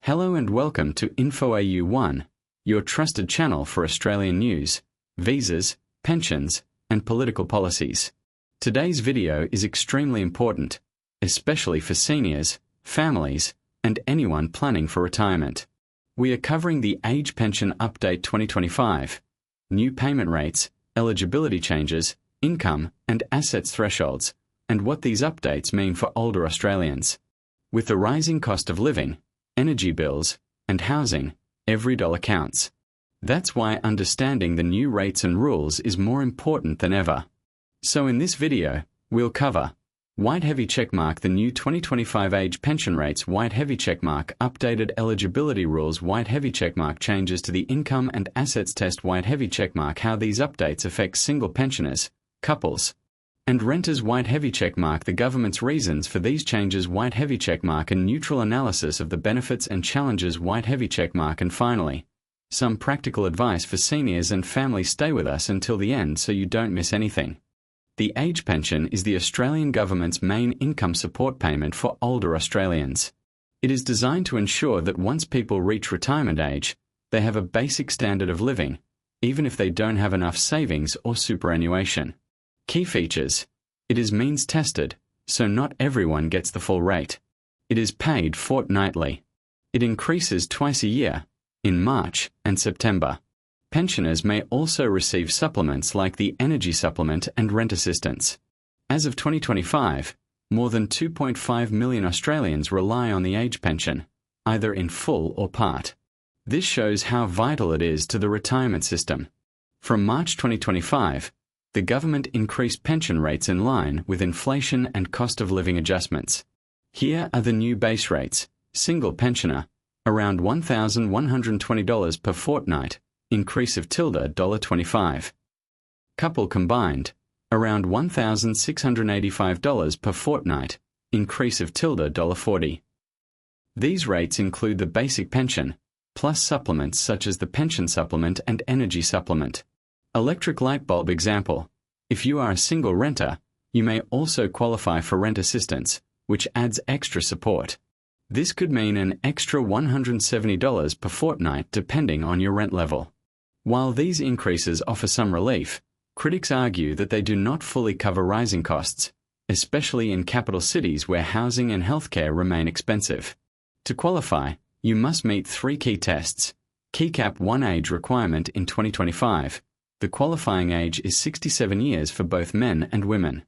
Hello and welcome to InfoAU1, your trusted channel for Australian news, visas, pensions, and political policies. Today's video is extremely important, especially for seniors, families, and anyone planning for retirement. We are covering the Age Pension Update 2025, new payment rates, eligibility changes, income and assets thresholds, and what these updates mean for older Australians. With the rising cost of living, energy bills, and housing, every dollar counts. That's why understanding the new rates and rules is more important than ever. So in this video, we'll cover White Heavy Checkmark the new 2025 age pension rates White Heavy Checkmark updated eligibility rules White Heavy Checkmark changes to the income and assets test White Heavy Checkmark how these updates affect single pensioners, couples, and renters White Heavy Checkmark the government's reasons for these changes White Heavy Checkmark and neutral analysis of the benefits and challenges White Heavy Checkmark and finally, some practical advice for seniors and families. Stay with us until the end so you don't miss anything. The age pension is the Australian government's main income support payment for older Australians. It is designed to ensure that once people reach retirement age, they have a basic standard of living, even if they don't have enough savings or superannuation. Key features: it is means tested, so not everyone gets the full rate. It is paid fortnightly. It increases twice a year, in March and September. Pensioners may also receive supplements like the Energy Supplement and Rent Assistance. As of 2025, more than 2.5 million Australians rely on the age pension, either in full or part. This shows how vital it is to the retirement system. From March 2025, the government increased pension rates in line with inflation and cost of living adjustments. Here are the new base rates. Single pensioner, around $1,120 per fortnight, increase of $25. Couple combined, around $1,685 per fortnight, increase of $40. These rates include the basic pension, plus supplements such as the pension supplement and energy supplement. Electric light bulb example: if you are a single renter, you may also qualify for rent assistance, which adds extra support. This could mean an extra $170 per fortnight depending on your rent level. While these increases offer some relief, critics argue that they do not fully cover rising costs, especially in capital cities where housing and healthcare remain expensive. To qualify, you must meet three key tests. Keycap 1 age requirement in 2025. The qualifying age is 67 years for both men and women.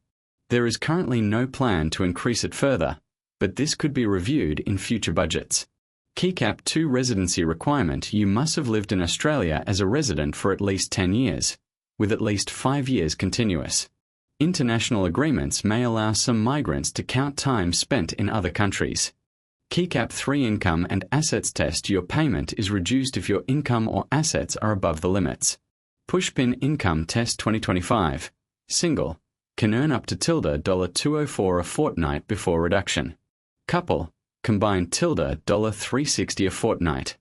There is currently no plan to increase it further, but this could be reviewed in future budgets. Keycap 2 residency requirement: you must have lived in Australia as a resident for at least 10 years, with at least 5 years continuous. International agreements may allow some migrants to count time spent in other countries. Keycap 3 income and assets test: your payment is reduced if your income or assets are above the limits. Pushpin income test 2025. Single, can earn up to $204 a fortnight before reduction. Couple, combined $360 a fortnight.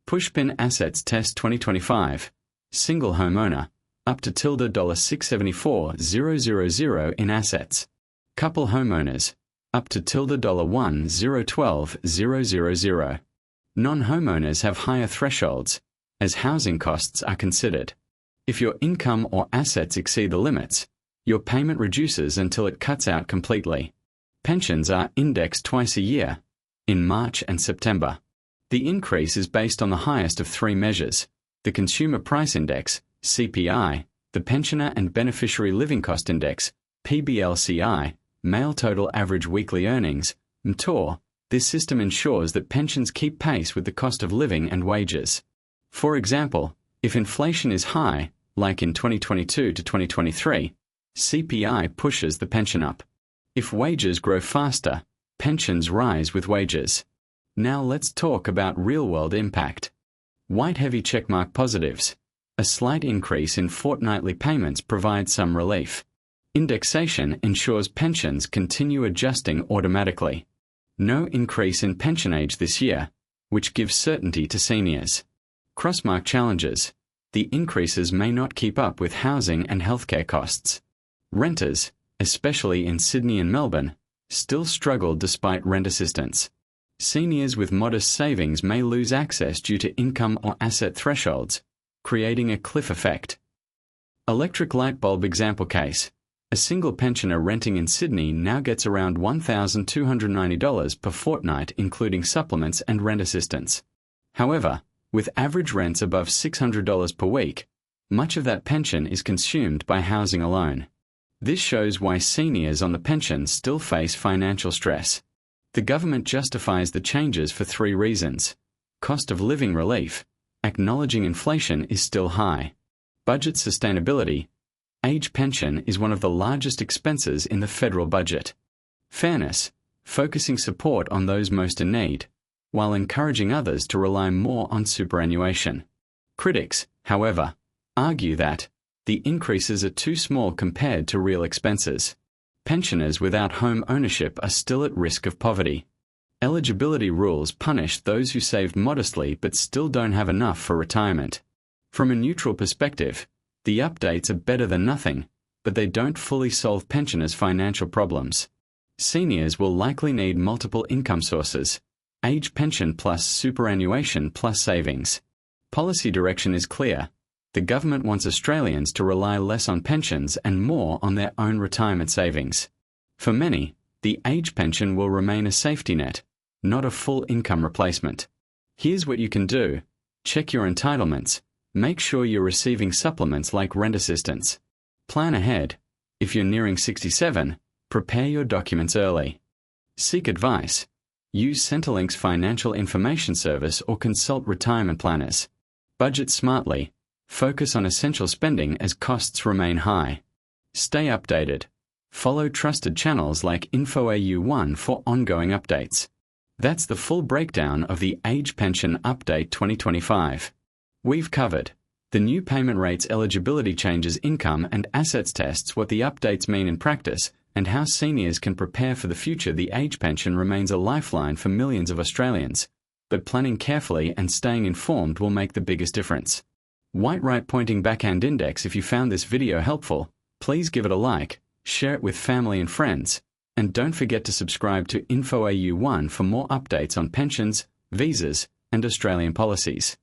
Pushpin assets test 2025. Single homeowner, up to $674,000 in assets. Couple homeowners, up to $1,012,000. Non-homeowners have higher thresholds, as housing costs are considered. If your income or assets exceed the limits, your payment reduces until it cuts out completely. Pensions are indexed twice a year, in March and September. The increase is based on the highest of three measures: the Consumer Price Index, CPI, the Pensioner and Beneficiary Living Cost Index, PBLCI, Male Total Average Weekly Earnings, MTOR. This system ensures that pensions keep pace with the cost of living and wages. For example, if inflation is high, like in 2022 to 2023, CPI pushes the pension up. If wages grow faster, pensions rise with wages. Now let's talk about real-world impact. White Heavy Checkmark positives: a slight increase in fortnightly payments provides some relief. Indexation ensures pensions continue adjusting automatically. No increase in pension age this year, which gives certainty to seniors. Crossmark challenges: the increases may not keep up with housing and healthcare costs. Renters, especially in Sydney and Melbourne, still struggle despite rent assistance. Seniors with modest savings may lose access due to income or asset thresholds, creating a cliff effect. Electric light bulb example case. A single pensioner renting in Sydney now gets around $1,290 per fortnight, including supplements and rent assistance. However, with average rents above $600 per week, much of that pension is consumed by housing alone. This shows why seniors on the pension still face financial stress. The government justifies the changes for 3 reasons: cost of living relief, acknowledging inflation is still high, budget sustainability. Age pension is one of the largest expenses in the federal budget. Fairness, focusing support on those most in need, while encouraging others to rely more on superannuation. Critics, however, argue that the increases are too small compared to real expenses. Pensioners without home ownership are still at risk of poverty. Eligibility rules punish those who saved modestly but still don't have enough for retirement. From a neutral perspective, the updates are better than nothing, but they don't fully solve pensioners' financial problems. Seniors will likely need multiple income sources: age pension plus superannuation plus savings. Policy direction is clear. The government wants Australians to rely less on pensions and more on their own retirement savings. For many, the age pension will remain a safety net, not a full income replacement. Here's what you can do. Check your entitlements. Make sure you're receiving supplements like rent assistance. Plan ahead. If you're nearing 67, prepare your documents early. Seek advice. Use Centrelink's financial information service or consult retirement planners. Budget smartly. Focus on essential spending as costs remain high. Stay updated. Follow trusted channels like InfoAU1 for ongoing updates. That's the full breakdown of the Age Pension Update 2025. We've covered the new payment rates, eligibility changes, income and assets tests, what the updates mean in practice, and how seniors can prepare for the future. The age pension remains a lifeline for millions of Australians, but planning carefully and staying informed will make the biggest difference. White right pointing backhand index. If you found this video helpful, please give it a like, share it with family and friends, and don't forget to subscribe to InfoAU1 for more updates on pensions, visas, and Australian policies.